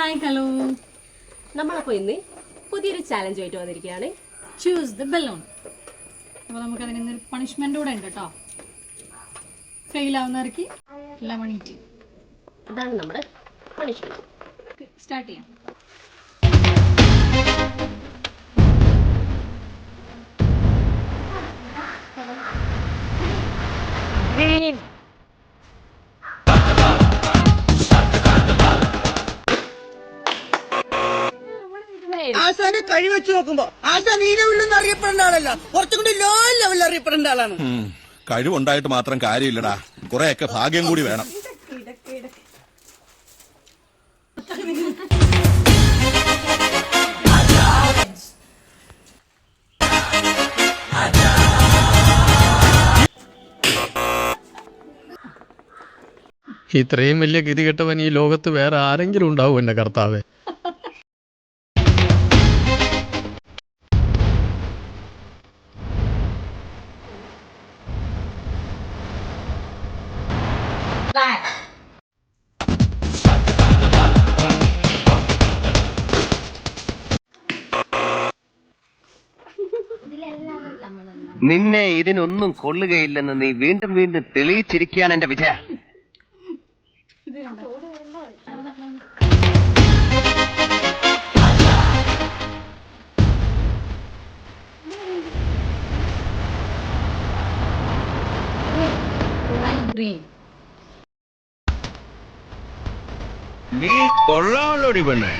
Hi hello. നമ്മളപ്പോൾ ഇന്ന് പുതിയൊരു ചാലഞ്ചുമായിട്ട് വന്നിരിക്കുകയാണ്. Choose the balloon. അപ്പോൾ നമുക്ക് അതിന് ഒരു പണിഷ്മെന്റ് കൂടെ ഉണ്ട് കേട്ടോ. ഫെയിൽ ആവുന്നവർക്ക് ലെമൺ ടീ. അതാണ് നമ്മുടെ പണിഷ്മെന്റ്. സ്റ്റാർട്ട് ചെയ്യാം. ആശാനെ കഴിവെച്ച് നോക്കുമ്പോ ആശാൻ ഈ ലെവലിൽ അറിയപ്പെടേണ്ട ആളല്ല, കുറച്ചും കൂടി ലോ ലെവലിൽ അറിയപ്പെടേണ്ട ആളാണ്. കഴിവുണ്ടായിട്ട് മാത്രം കാര്യമില്ലടാ, കുറെയൊക്കെ ഭാഗ്യം കൂടി വേണം. ഇത്രയും വലിയ ഗതികെട്ടവൻ ഈ ലോകത്ത് വേറെ ആരെങ്കിലും ഉണ്ടാവും എന്റെ കർത്താവേ. നിന്നെ ഇതിനൊന്നും കൊള്ളുകയില്ലെന്ന് നീ വീണ്ടും വീണ്ടും തെളിയിച്ചിരിക്കുകയാണ് എന്റെ വിജയ. നീ കൊള്ളാമല്ലോടി പെണ്ണേ.